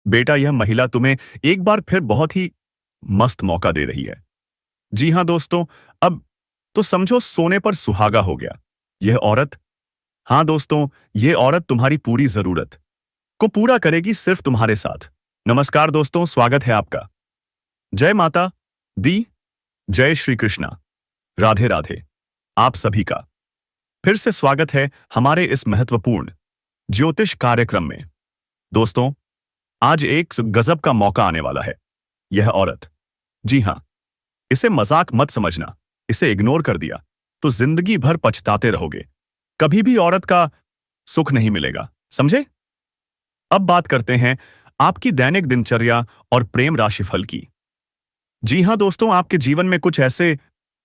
बेटा, यह महिला तुम्हें एक बार फिर बहुत ही मस्त मौका दे रही है। जी हाँ दोस्तों, अब तो समझो सोने पर सुहागा हो गया। यह औरत, हाँ दोस्तों, यह औरत तुम्हारी पूरी जरूरत को पूरा करेगी सिर्फ तुम्हारे साथ। नमस्कार दोस्तों, स्वागत है आपका। जय माता दी, जय श्री कृष्णा, राधे राधे। आप सभी का फिर से स्वागत है हमारे इस महत्वपूर्ण ज्योतिष कार्यक्रम में। दोस्तों, आज एक गजब का मौका आने वाला है। यह औरत, जी हाँ, इसे मजाक मत समझना। इसे इग्नोर कर दिया तो जिंदगी भर पछताते रहोगे। कभी भी औरत का सुख नहीं मिलेगा, समझे? अब बात करते हैं आपकी दैनिक दिनचर्या और प्रेम राशिफल की। जी हाँ दोस्तों, आपके जीवन में कुछ ऐसे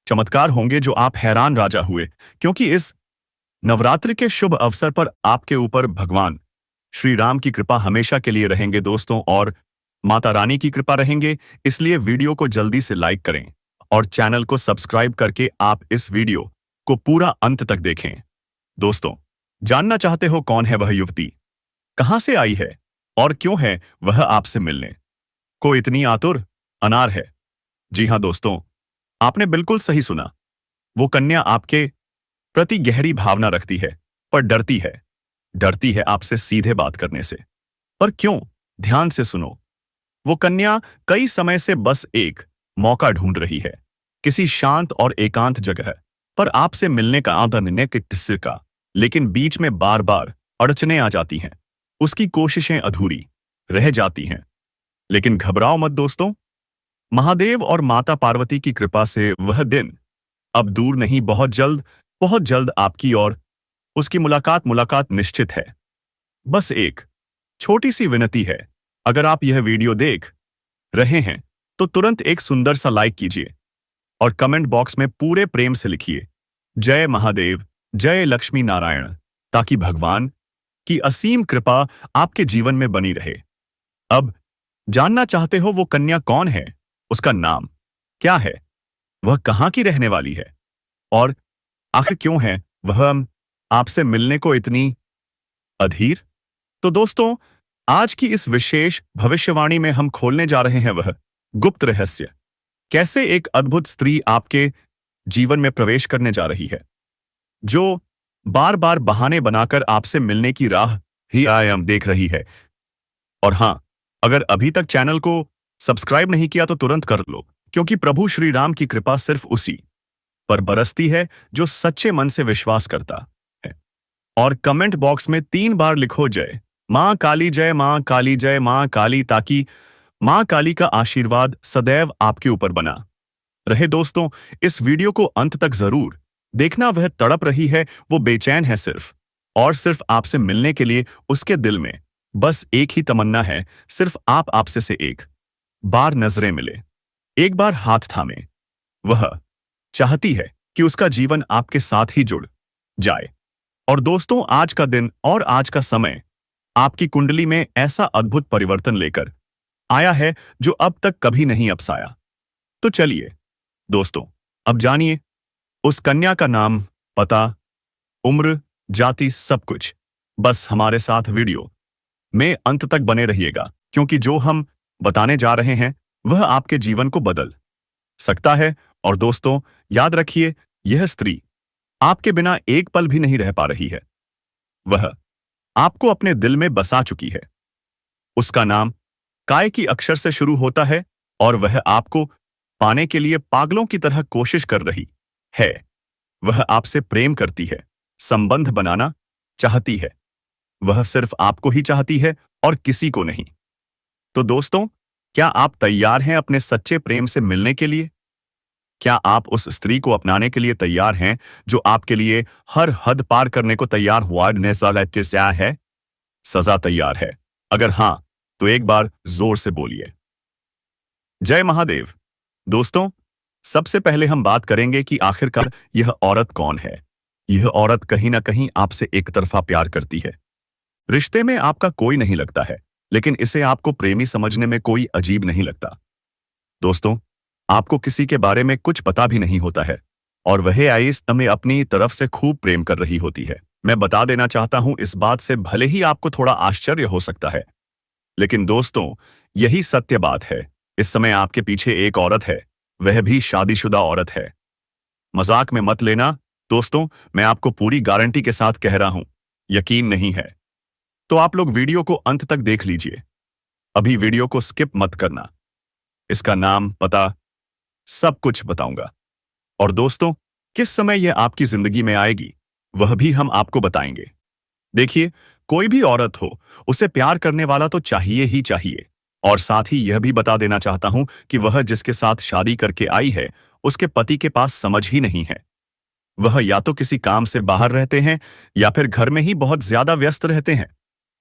चमत्कार होंगे जो आप हैरान राजा हुए, क्योंकि इस नवरात्रि के शुभ अवसर पर आपके ऊपर भगवान श्री राम की कृपा हमेशा के लिए रहेंगे दोस्तों, और माता रानी की कृपा रहेंगे। इसलिए वीडियो को जल्दी से लाइक करें और चैनल को सब्सक्राइब करके आप इस वीडियो को पूरा अंत तक देखें। दोस्तों, जानना चाहते हो कौन है वह युवती, कहां से आई है और क्यों है वह आपसे मिलने को इतनी आतुर अनार है? जी हाँ दोस्तों, आपने बिल्कुल सही सुना। वो कन्या आपके प्रति गहरी भावना रखती है, पर डरती है। डरती है आपसे सीधे बात करने से। पर क्यों? ध्यान से सुनो। वो कन्या कई समय से बस एक मौका ढूंढ रही है, किसी शांत और एकांत जगह पर आपसे मिलने का आदरणीय किस्से का, लेकिन बीच में बार बार अड़चने आ जाती हैं। उसकी कोशिशें अधूरी रह जाती हैं। लेकिन घबराओ मत दोस्तों, महादेव और माता पार्वती की कृपा से वह दिन अब दूर नहीं, बहुत जल्द आपकी और उसकी मुलाकात निश्चित है। बस एक छोटी सी विनती है, अगर आप यह वीडियो देख रहे हैं तो तुरंत एक सुंदर सा लाइक कीजिए और कमेंट बॉक्स में पूरे प्रेम से लिखिए जय महादेव, जय लक्ष्मी नारायण, ताकि भगवान की असीम कृपा आपके जीवन में बनी रहे। अब जानना चाहते हो वो कन्या कौन है, उसका नाम क्या है, वह कहाँ की रहने वाली है, और आखिर क्यों है वह आपसे मिलने को इतनी अधीर? तो दोस्तों, आज की इस विशेष भविष्यवाणी में हम खोलने जा रहे हैं वह गुप्त रहस्य, कैसे एक अद्भुत स्त्री आपके जीवन में प्रवेश करने जा रही है, जो बार बार बहाने बनाकर आपसे मिलने की राह ही आयाम देख रही है। और हां, अगर अभी तक चैनल को सब्सक्राइब नहीं किया तो तुरंत कर लो, क्योंकि प्रभु श्री राम की कृपा सिर्फ उसी पर बरसती है जो सच्चे मन से विश्वास करता है। और कमेंट बॉक्स में 3 बार लिखो जय मां काली, जय मां काली, जय मां काली, ताकि मां काली का आशीर्वाद सदैव आपके ऊपर बना रहे। दोस्तों, इस वीडियो को अंत तक जरूर देखना। वह तड़प रही है, वो बेचैन है सिर्फ और सिर्फ आपसे मिलने के लिए। उसके दिल में बस एक ही तमन्ना है, सिर्फ आप आपसे से एक बार नजरें मिले, एक बार हाथ थामे। वह चाहती है कि उसका जीवन आपके साथ ही जुड़ जाए। और दोस्तों, आज का दिन और आज का समय आपकी कुंडली में ऐसा अद्भुत परिवर्तन लेकर आया है जो अब तक कभी नहीं अपसाया। तो चलिए दोस्तों, अब जानिए उस कन्या का नाम, पता, उम्र, जाति, सब कुछ। बस हमारे साथ वीडियो में अंत तक बने रहिएगा, क्योंकि जो हम बताने जा रहे हैं वह आपके जीवन को बदल सकता है। और दोस्तों, याद रखिए, यह स्त्री आपके बिना एक पल भी नहीं रह पा रही है। वह आपको अपने दिल में बसा चुकी है। उसका नाम काय की अक्षर से शुरू होता है और वह आपको पाने के लिए पागलों की तरह कोशिश कर रही है। वह आपसे प्रेम करती है, संबंध बनाना चाहती है। वह सिर्फ आपको ही चाहती है और किसी को नहीं। तो दोस्तों, क्या आप तैयार हैं अपने सच्चे प्रेम से मिलने के लिए? क्या आप उस स्त्री को अपनाने के लिए तैयार हैं जो आपके लिए हर हद पार करने को तैयार हुआ है? सजा तैयार है? अगर हां, तो एक बार जोर से बोलिए जय महादेव। दोस्तों, सबसे पहले हम बात करेंगे कि आखिरकार यह औरत कौन है। यह औरत कहीं ना कहीं आपसे एक तरफा प्यार करती है। रिश्ते में आपका कोई नहीं लगता है, लेकिन इसे आपको प्रेमी समझने में कोई अजीब नहीं लगता। दोस्तों, आपको किसी के बारे में कुछ पता भी नहीं होता है और वह आइस हमें अपनी तरफ से खूब प्रेम कर रही होती है। मैं बता देना चाहता हूं, इस बात से भले ही आपको थोड़ा आश्चर्य हो सकता है, लेकिन दोस्तों, यही सत्य बात है। इस समय आपके पीछे एक औरत है, वह भी शादीशुदा औरत है। मजाक में मत लेना दोस्तों, मैं आपको पूरी गारंटी के साथ कह रहा हूं। यकीन नहीं है तो आप लोग वीडियो को अंत तक देख लीजिए। अभी वीडियो को स्किप मत करना। इसका नाम, पता, सब कुछ बताऊंगा। और दोस्तों, किस समय यह आपकी जिंदगी में आएगी वह भी हम आपको बताएंगे। देखिए, कोई भी औरत हो, उसे प्यार करने वाला तो चाहिए ही चाहिए। और साथ ही यह भी बता देना चाहता हूं कि वह जिसके साथ शादी करके आई है, उसके पति के पास समझ ही नहीं है। वह या तो किसी काम से बाहर रहते हैं या फिर घर में ही बहुत ज्यादा व्यस्त रहते हैं,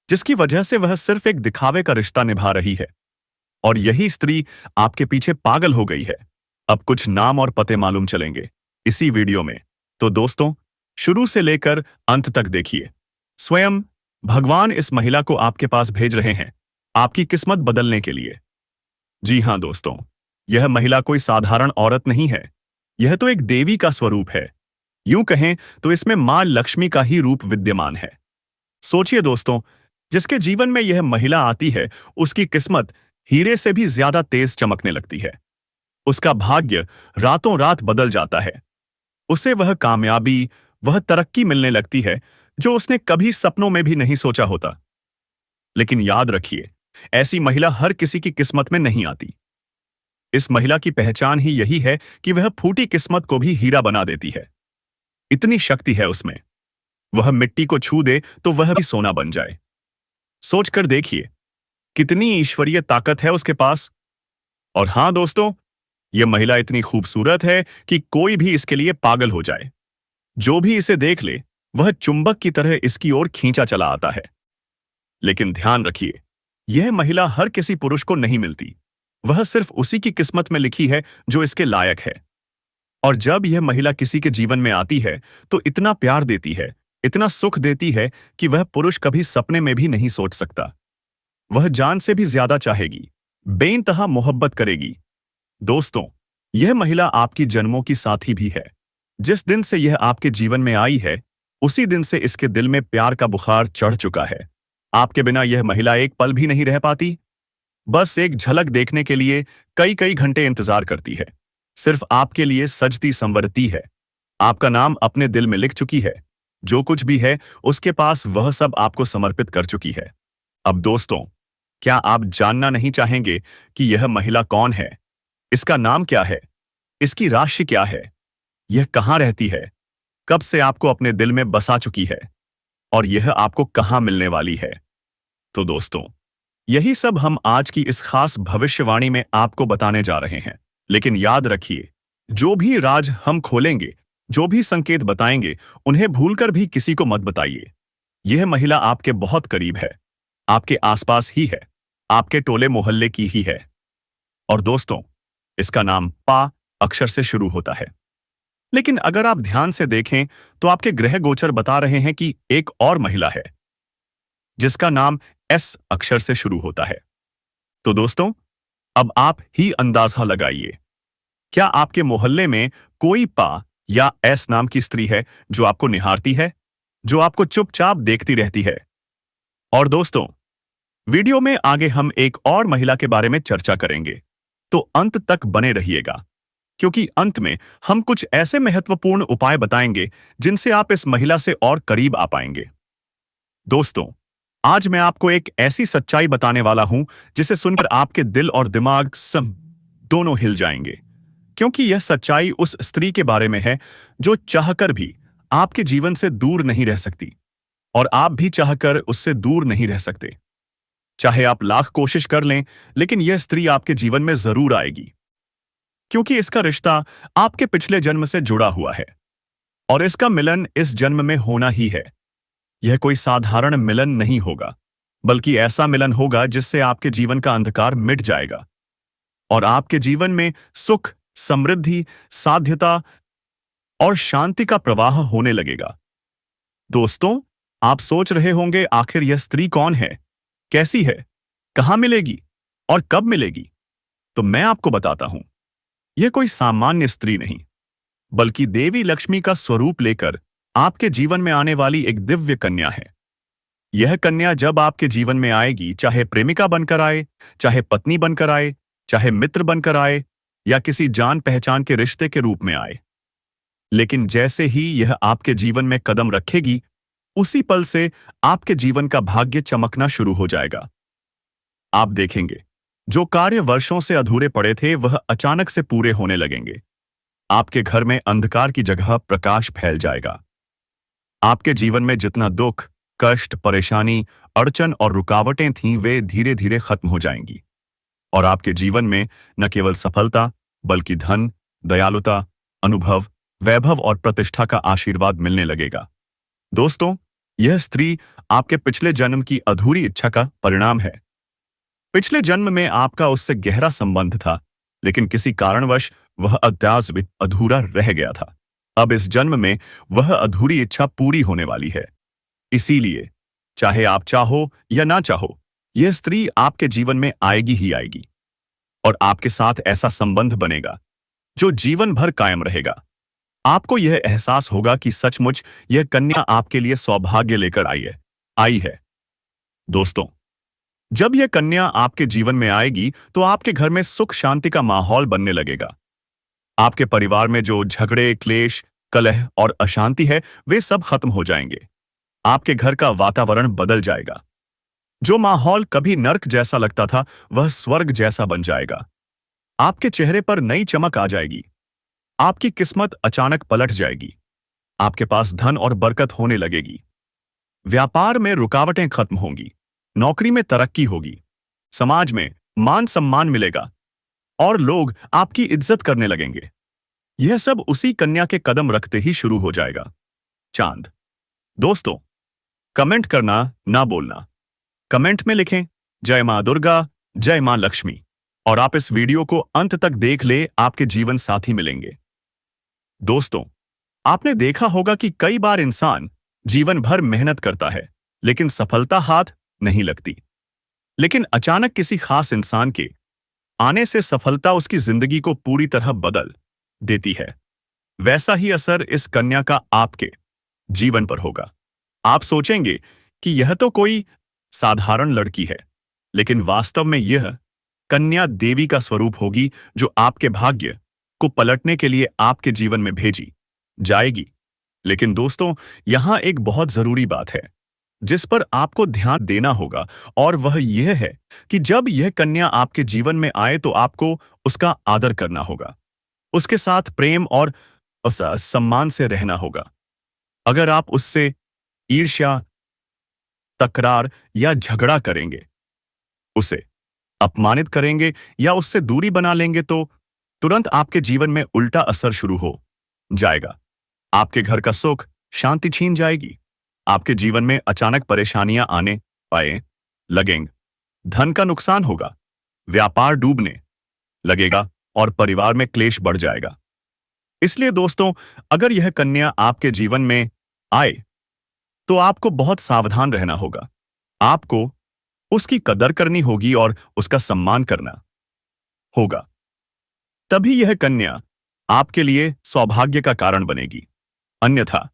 जिसकी वजह से वह सिर्फ एक दिखावे का रिश्ता निभा रही है। और यही स्त्री आपके पीछे पागल हो गई है। अब कुछ नाम और पते मालूम चलेंगे इसी वीडियो में। तो दोस्तों, शुरू से लेकर अंत तक देखिए। स्वयं भगवान इस महिला को आपके पास भेज रहे हैं, आपकी किस्मत बदलने के लिए। जी हां दोस्तों, यह महिला कोई साधारण औरत नहीं है। यह तो एक देवी का स्वरूप है। यूं कहें तो इसमें मां लक्ष्मी का ही रूप विद्यमान है। सोचिए दोस्तों, जिसके जीवन में यह महिला आती है, उसकी किस्मत हीरे से भी ज्यादा तेज चमकने लगती है। उसका भाग्य रातों रात बदल जाता है। उसे वह कामयाबी, वह तरक्की मिलने लगती है जो उसने कभी सपनों में भी नहीं सोचा होता। लेकिन याद रखिए, ऐसी महिला हर किसी की किस्मत में नहीं आती। इस महिला की पहचान ही यही है कि वह फूटी किस्मत को भी हीरा बना देती है। इतनी शक्ति है उसमें, वह मिट्टी को छू दे तो वह भी सोना बन जाए। सोचकर देखिए, कितनी ईश्वरीय ताकत है उसके पास। और हां दोस्तों, यह महिला इतनी खूबसूरत है कि कोई भी इसके लिए पागल हो जाए। जो भी इसे देख ले, वह चुंबक की तरह इसकी ओर खींचा चला आता है। लेकिन ध्यान रखिए, यह महिला हर किसी पुरुष को नहीं मिलती। वह सिर्फ उसी की किस्मत में लिखी है जो इसके लायक है। और जब यह महिला किसी के जीवन में आती है, तो इतना प्यार देती है, इतना सुख देती है कि वह पुरुष कभी सपने में भी नहीं सोच सकता। वह जान से भी ज्यादा चाहेगी, बेइंतहा मोहब्बत करेगी। दोस्तों, यह महिला आपकी जन्मों की साथी भी है। जिस दिन से यह आपके जीवन में आई है, उसी दिन से इसके दिल में प्यार का बुखार चढ़ चुका है। आपके बिना यह महिला एक पल भी नहीं रह पाती। बस एक झलक देखने के लिए कई कई घंटे इंतजार करती है। सिर्फ आपके लिए सजती संवरती है। आपका नाम अपने दिल में लिख चुकी है। जो कुछ भी है उसके पास, वह सब आपको समर्पित कर चुकी है। अब दोस्तों, क्या आप जानना नहीं चाहेंगे कि यह महिला कौन है? इसका नाम क्या है? इसकी राशि क्या है? यह कहां रहती है? कब से आपको अपने दिल में बसा चुकी है? और यह आपको कहां मिलने वाली है? तो दोस्तों, यही सब हम आज की इस खास भविष्यवाणी में आपको बताने जा रहे हैं। लेकिन याद रखिए, जो भी राज हम खोलेंगे, जो भी संकेत बताएंगे, उन्हें भूलकर भी किसी को मत बताइए। यह महिला आपके बहुत करीब है, आपके आसपास ही है, आपके टोले मोहल्ले की ही है। और दोस्तों, इसका नाम पा अक्षर से शुरू होता है। लेकिन अगर आप ध्यान से देखें तो आपके ग्रह गोचर बता रहे हैं कि एक और महिला है जिसका नाम एस अक्षर से शुरू होता है। तो दोस्तों, अब आप ही अंदाजा लगाइए, क्या आपके मोहल्ले में कोई पा या एस नाम की स्त्री है जो आपको निहारती है, जो आपको चुपचाप देखती रहती है? और दोस्तों, वीडियो में आगे हम एक और महिला के बारे में चर्चा करेंगे, तो अंत तक बने रहिएगा, क्योंकि अंत में हम कुछ ऐसे महत्वपूर्ण उपाय बताएंगे जिनसे आप इस महिला से और करीब आ पाएंगे। दोस्तों, आज मैं आपको एक ऐसी सच्चाई बताने वाला हूं जिसे सुनकर आपके दिल और दिमाग सब दोनों हिल जाएंगे, क्योंकि यह सच्चाई उस स्त्री के बारे में है जो चाहकर भी आपके जीवन से दूर नहीं रह सकती, और आप भी चाहकर उससे दूर नहीं रह सकते। चाहे आप लाख कोशिश कर लें, लेकिन यह स्त्री आपके जीवन में जरूर आएगी, क्योंकि इसका रिश्ता आपके पिछले जन्म से जुड़ा हुआ है और इसका मिलन इस जन्म में होना ही है। यह कोई साधारण मिलन नहीं होगा, बल्कि ऐसा मिलन होगा जिससे आपके जीवन का अंधकार मिट जाएगा और आपके जीवन में सुख, समृद्धि, साध्यता और शांति का प्रवाह होने लगेगा। दोस्तों, आप सोच रहे होंगे, आखिर यह स्त्री कौन है, कैसी है, कहां मिलेगी और कब मिलेगी? तो मैं आपको बताता हूं। यह कोई सामान्य स्त्री नहीं, बल्कि देवी लक्ष्मी का स्वरूप लेकर आपके जीवन में आने वाली एक दिव्य कन्या है। यह कन्या जब आपके जीवन में आएगी, चाहे प्रेमिका बनकर आए, चाहे पत्नी बनकर आए, चाहे मित्र बनकर आए, या किसी जान पहचान के रिश्ते के रूप में आए, लेकिन जैसे ही यह आपके जीवन में कदम रखेगी, उसी पल से आपके जीवन का भाग्य चमकना शुरू हो जाएगा। आप देखेंगे, जो कार्य वर्षों से अधूरे पड़े थे वह अचानक से पूरे होने लगेंगे। आपके घर में अंधकार की जगह प्रकाश फैल जाएगा। आपके जीवन में जितना दुख, कष्ट, परेशानी, अड़चन और रुकावटें थीं, वे धीरे धीरे खत्म हो जाएंगी और आपके जीवन में न केवल सफलता, बल्कि धन, दयालुता, अनुभव, वैभव और प्रतिष्ठा का आशीर्वाद मिलने लगेगा। दोस्तों, यह स्त्री आपके पिछले जन्म की अधूरी इच्छा का परिणाम है। पिछले जन्म में आपका उससे गहरा संबंध था, लेकिन किसी कारणवश वह अत्याज अधूरा रह गया था। अब इस जन्म में वह अधूरी इच्छा पूरी होने वाली है। इसीलिए चाहे आप चाहो या ना चाहो, यह स्त्री आपके जीवन में आएगी ही आएगी और आपके साथ ऐसा संबंध बनेगा जो जीवन भर कायम रहेगा। आपको यह एहसास होगा कि सचमुच यह कन्या आपके लिए सौभाग्य लेकर आई है। दोस्तों, जब यह कन्या आपके जीवन में आएगी तो आपके घर में सुख शांति का माहौल बनने लगेगा। आपके परिवार में जो झगड़े, क्लेश, कलह और अशांति है, वे सब खत्म हो जाएंगे। आपके घर का वातावरण बदल जाएगा। जो माहौल कभी नर्क जैसा लगता था, वह स्वर्ग जैसा बन जाएगा। आपके चेहरे पर नई चमक आ जाएगी। आपकी किस्मत अचानक पलट जाएगी। आपके पास धन और बरकत होने लगेगी। व्यापार में रुकावटें खत्म होंगी। नौकरी में तरक्की होगी। समाज में मान सम्मान मिलेगा और लोग आपकी इज्जत करने लगेंगे। यह सब उसी कन्या के कदम रखते ही शुरू हो जाएगा। चांद। दोस्तों, कमेंट करना ना बोलना। कमेंट में लिखें जय मां दुर्गा, जय मां लक्ष्मी, और आप इस वीडियो को अंत तक देख ले, आपके जीवन साथी मिलेंगे। दोस्तों, आपने देखा होगा कि कई बार इंसान जीवन भर मेहनत करता है, लेकिन सफलता हाथ नहीं लगती। लेकिन अचानक किसी खास इंसान के आने से सफलता उसकी जिंदगी को पूरी तरह बदल देती है। वैसा ही असर इस कन्या का आपके जीवन पर होगा। आप सोचेंगे कि यह तो कोई साधारण लड़की है, लेकिन वास्तव में यह कन्या देवी का स्वरूप होगी, जो आपके भाग्य को पलटने के लिए आपके जीवन में भेजी जाएगी। लेकिन दोस्तों, यहां एक बहुत जरूरी बात है जिस पर आपको ध्यान देना होगा, और वह यह है कि जब यह कन्या आपके जीवन में आए तो आपको उसका आदर करना होगा। उसके साथ प्रेम और सम्मान से रहना होगा। अगर आप उससे ईर्ष्या, तकरार या झगड़ा करेंगे, उसे अपमानित करेंगे या उससे दूरी बना लेंगे, तो तुरंत आपके जीवन में उल्टा असर शुरू हो जाएगा। आपके घर का सुख, शांति छीन जाएगी। आपके जीवन में अचानक परेशानियां आए लगेंगे। धन का नुकसान होगा, व्यापार डूबने लगेगा और परिवार में क्लेश बढ़ जाएगा। इसलिए दोस्तों, अगर यह कन्या आपके जीवन में आए तो आपको बहुत सावधान रहना होगा। आपको उसकी कदर करनी होगी और उसका सम्मान करना होगा। तभी यह कन्या आपके लिए सौभाग्य का कारण बनेगी। अन्यथा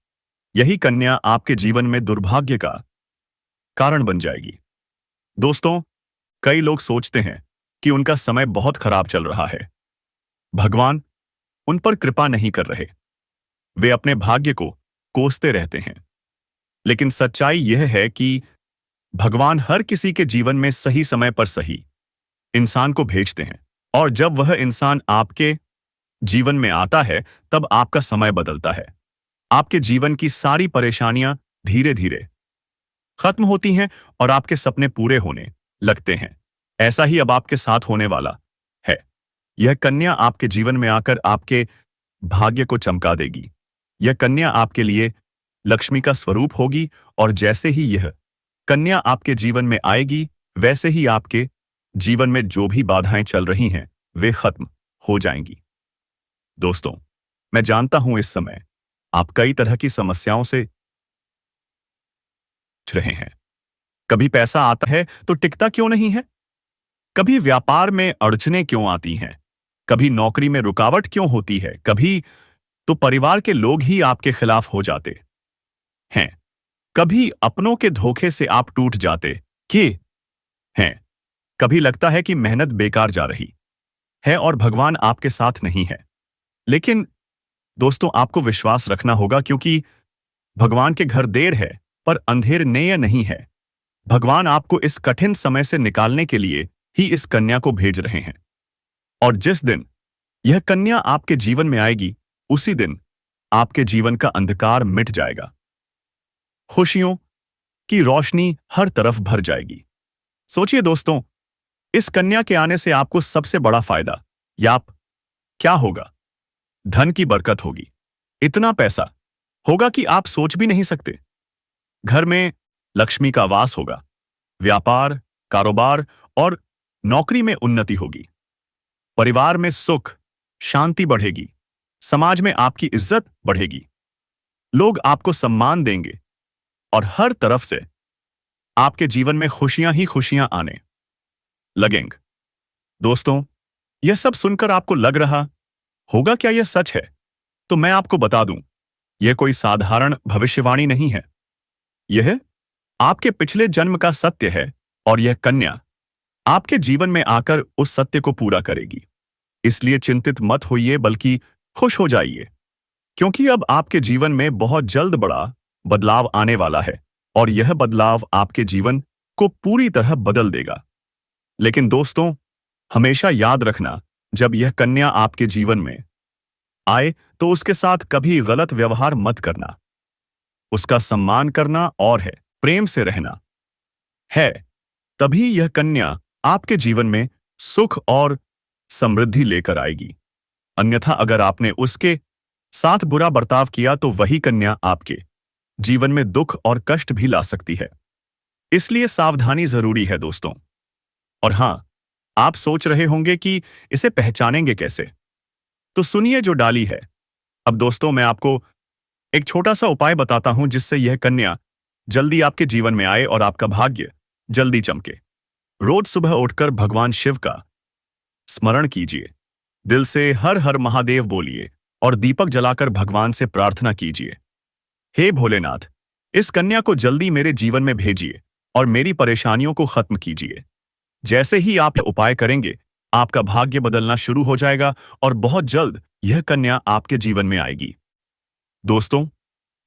यही कन्या आपके जीवन में दुर्भाग्य का कारण बन जाएगी। दोस्तों, कई लोग सोचते हैं कि उनका समय बहुत खराब चल रहा है, भगवान उन पर कृपा नहीं कर रहे। वे अपने भाग्य को कोसते रहते हैं। लेकिन सच्चाई यह है कि भगवान हर किसी के जीवन में सही समय पर सही इंसान को भेजते हैं, और जब वह इंसान आपके जीवन में आता है, तब आपका समय बदलता है। आपके जीवन की सारी परेशानियां धीरे धीरे खत्म होती हैं और आपके सपने पूरे होने लगते हैं। ऐसा ही अब आपके साथ होने वाला है। यह कन्या आपके जीवन में आकर आपके भाग्य को चमका देगी। यह कन्या आपके लिए लक्ष्मी का स्वरूप होगी, और जैसे ही यह कन्या आपके जीवन में आएगी, वैसे ही आपके जीवन में जो भी बाधाएं चल रही हैं, वे खत्म हो जाएंगी। दोस्तों, मैं जानता हूं इस समय आप कई तरह की समस्याओं से रहे हैं। कभी पैसा आता है तो टिकता क्यों नहीं है? कभी व्यापार में अड़चनें क्यों आती हैं? कभी नौकरी में रुकावट क्यों होती है? कभी तो परिवार के लोग ही आपके खिलाफ हो जाते हैं। कभी अपनों के धोखे से आप टूट जाते कि हैं। कभी लगता है कि मेहनत बेकार जा रही है और भगवान आपके साथ नहीं है। लेकिन दोस्तों, आपको विश्वास रखना होगा, क्योंकि भगवान के घर देर है पर अंधेर नेय नहीं है। भगवान आपको इस कठिन समय से निकालने के लिए ही इस कन्या को भेज रहे हैं। और जिस दिन यह कन्या आपके जीवन में आएगी, उसी दिन आपके जीवन का अंधकार मिट जाएगा। खुशियों की रोशनी हर तरफ भर जाएगी। सोचिए दोस्तों, इस कन्या के आने से आपको सबसे बड़ा फायदा या क्या होगा? धन की बरकत होगी। इतना पैसा होगा कि आप सोच भी नहीं सकते। घर में लक्ष्मी का वास होगा। व्यापार, कारोबार और नौकरी में उन्नति होगी। परिवार में सुख, शांति बढ़ेगी। समाज में आपकी इज्जत बढ़ेगी। लोग आपको सम्मान देंगे और हर तरफ से आपके जीवन में खुशियां ही खुशियां आने लगेंगे। दोस्तों, यह सब सुनकर आपको लग रहा होगा क्या यह सच है? तो मैं आपको बता दूं, यह कोई साधारण भविष्यवाणी नहीं है। यह आपके पिछले जन्म का सत्य है और यह कन्या आपके जीवन में आकर उस सत्य को पूरा करेगी। इसलिए चिंतित मत होइए, बल्कि खुश हो जाइए, क्योंकि अब आपके जीवन में बहुत जल्द बड़ा बदलाव आने वाला है और यह बदलाव आपके जीवन को पूरी तरह बदल देगा। लेकिन दोस्तों, हमेशा याद रखना, जब यह कन्या आपके जीवन में आए तो उसके साथ कभी गलत व्यवहार मत करना। उसका सम्मान करना और है प्रेम से रहना है। तभी यह कन्या आपके जीवन में सुख और समृद्धि लेकर आएगी। अन्यथा अगर आपने उसके साथ बुरा बर्ताव किया तो वही कन्या आपके जीवन में दुख और कष्ट भी ला सकती है। इसलिए सावधानी जरूरी है दोस्तों। और हां, आप सोच रहे होंगे कि इसे पहचानेंगे कैसे? तो सुनिए जो डाली है। अब दोस्तों, मैं आपको एक छोटा सा उपाय बताता हूं जिससे यह कन्या जल्दी आपके जीवन में आए और आपका भाग्य जल्दी चमके। रोज सुबह उठकर भगवान शिव का स्मरण कीजिए। दिल से हर हर महादेव बोलिए और दीपक जलाकर भगवान से प्रार्थना कीजिए, हे भोलेनाथ, इस कन्या को जल्दी मेरे जीवन में भेजिए और मेरी परेशानियों को खत्म कीजिए। जैसे ही आप उपाय करेंगे, आपका भाग्य बदलना शुरू हो जाएगा और बहुत जल्द यह कन्या आपके जीवन में आएगी। दोस्तों,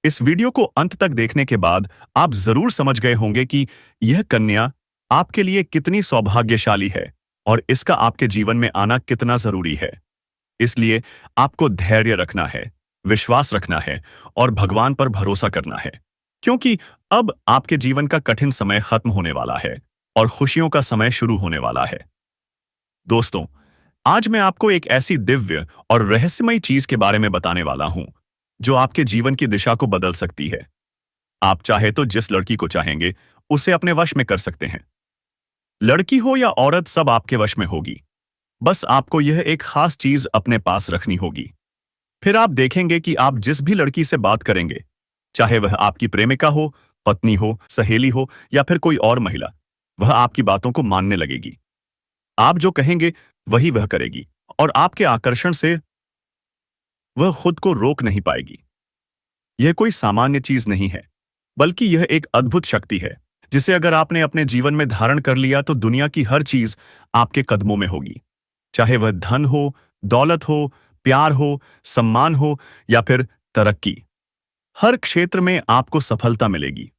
इस वीडियो को अंत तक देखने के बाद आप जरूर समझ गए होंगे कि यह कन्या आपके लिए कितनी सौभाग्यशाली है और इसका आपके जीवन में आना कितना जरूरी है। इसलिए आपको धैर्य रखना है, विश्वास रखना है और भगवान पर भरोसा करना है, क्योंकि अब आपके जीवन का कठिन समय खत्म होने वाला है और खुशियों का समय शुरू होने वाला है। दोस्तों, आज मैं आपको एक ऐसी दिव्य और रहस्यमयी चीज के बारे में बताने वाला हूं जो आपके जीवन की दिशा को बदल सकती है। आप चाहे तो जिस लड़की को चाहेंगे उसे अपने वश में कर सकते हैं। लड़की हो या औरत, सब आपके वश में होगी। बस आपको यह एक खास चीज अपने पास रखनी होगी। फिर आप देखेंगे कि आप जिस भी लड़की से बात करेंगे, चाहे वह आपकी प्रेमिका हो, पत्नी हो, सहेली हो या फिर कोई और महिला, वह आपकी बातों को मानने लगेगी। आप जो कहेंगे वही वह करेगी और आपके आकर्षण से वह खुद को रोक नहीं पाएगी। यह कोई सामान्य चीज नहीं है, बल्कि यह एक अद्भुत शक्ति है जिसे अगर आपने अपने जीवन में धारण कर लिया तो दुनिया की हर चीज आपके कदमों में होगी। चाहे वह धन हो, दौलत हो, प्यार हो, सम्मान हो या फिर तरक्की, हर क्षेत्र में आपको सफलता मिलेगी।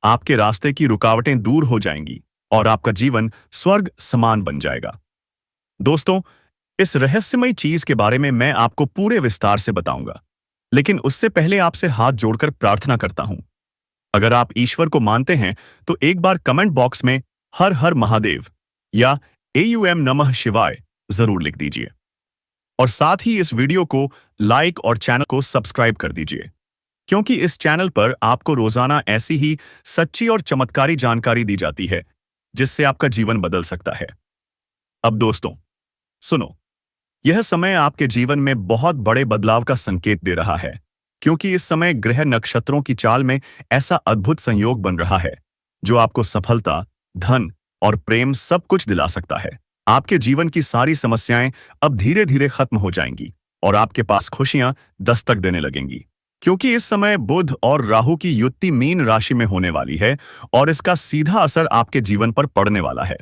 आपके रास्ते की रुकावटें दूर हो जाएंगी और आपका जीवन स्वर्ग समान बन जाएगा। दोस्तों, इस रहस्यमयी चीज के बारे में मैं आपको पूरे विस्तार से बताऊंगा, लेकिन उससे पहले आपसे हाथ जोड़कर प्रार्थना करता हूं। अगर आप ईश्वर को मानते हैं तो एक बार कमेंट बॉक्स में हर हर महादेव या AUM नमः शिवाय जरूर लिख दीजिए और साथ ही इस वीडियो को लाइक और चैनल को सब्सक्राइब कर दीजिए, क्योंकि इस चैनल पर आपको रोजाना ऐसी ही सच्ची और चमत्कारी जानकारी दी जाती है जिससे आपका जीवन बदल सकता है। अब दोस्तों सुनो, यह समय आपके जीवन में बहुत बड़े बदलाव का संकेत दे रहा है, क्योंकि इस समय ग्रह नक्षत्रों की चाल में ऐसा अद्भुत संयोग बन रहा है जो आपको सफलता, धन और प्रेम सब कुछ दिला सकता है। आपके जीवन की सारी समस्याएं अब धीरे धीरे खत्म हो जाएंगी और आपके पास खुशियां दस्तक देने लगेंगी। क्योंकि इस समय बुध और राहु की युति मीन राशि में होने वाली है और इसका सीधा असर आपके जीवन पर पड़ने वाला है।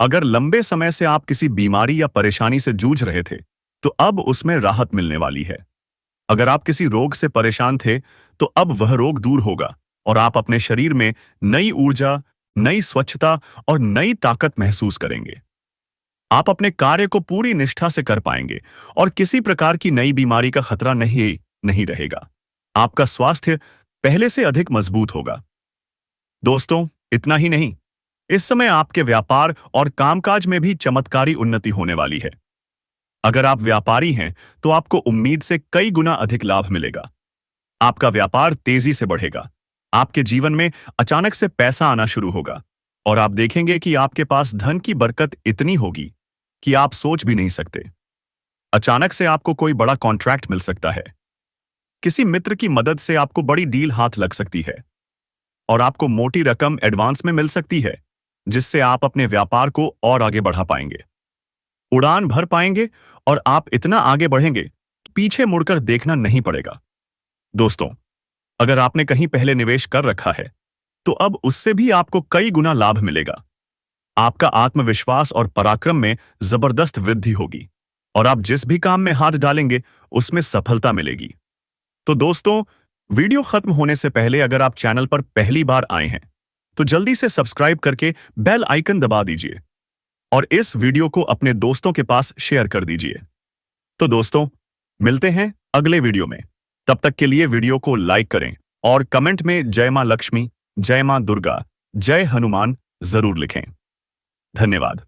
अगर लंबे समय से आप किसी बीमारी या परेशानी से जूझ रहे थे, तो अब उसमें राहत मिलने वाली है। अगर आप किसी रोग से परेशान थे, तो अब वह रोग दूर होगा और आप अपने शरीर में नई ऊर्जा, नई स्वच्छता और नई ताकत महसूस करेंगे। आप अपने कार्य को पूरी निष्ठा से कर पाएंगे और किसी प्रकार की नई बीमारी का खतरा नहीं रहेगा। आपका स्वास्थ्य पहले से अधिक मजबूत होगा। दोस्तों, इतना ही नहीं, इस समय आपके व्यापार और कामकाज में भी चमत्कारी उन्नति होने वाली है। अगर आप व्यापारी हैं, तो आपको उम्मीद से कई गुना अधिक लाभ मिलेगा। आपका व्यापार तेजी से बढ़ेगा। आपके जीवन में अचानक से पैसा आना शुरू होगा और आप देखेंगे कि आपके पास धन की बरकत इतनी होगी कि आप सोच भी नहीं सकते। अचानक से आपको कोई बड़ा कॉन्ट्रैक्ट मिल सकता है। किसी मित्र की मदद से आपको बड़ी डील हाथ लग सकती है और आपको मोटी रकम एडवांस में मिल सकती है, जिससे आप अपने व्यापार को और आगे बढ़ा पाएंगे, उड़ान भर पाएंगे और आप इतना आगे बढ़ेंगे कि पीछे मुड़कर देखना नहीं पड़ेगा। दोस्तों, अगर आपने कहीं पहले निवेश कर रखा है, तो अब उससे भी आपको कई गुना लाभ मिलेगा। आपका आत्मविश्वास और पराक्रम में जबरदस्त वृद्धि होगी और आप जिस भी काम में हाथ डालेंगे, उसमें सफलता मिलेगी। तो दोस्तों, वीडियो खत्म होने से पहले अगर आप चैनल पर पहली बार आए हैं, तो जल्दी से सब्सक्राइब करके बेल आइकन दबा दीजिए और इस वीडियो को अपने दोस्तों के पास शेयर कर दीजिए। तो दोस्तों, मिलते हैं अगले वीडियो में। तब तक के लिए वीडियो को लाइक करें और कमेंट में जय मां लक्ष्मी, जय मां दुर्गा, जय हनुमान जरूर लिखें। धन्यवाद।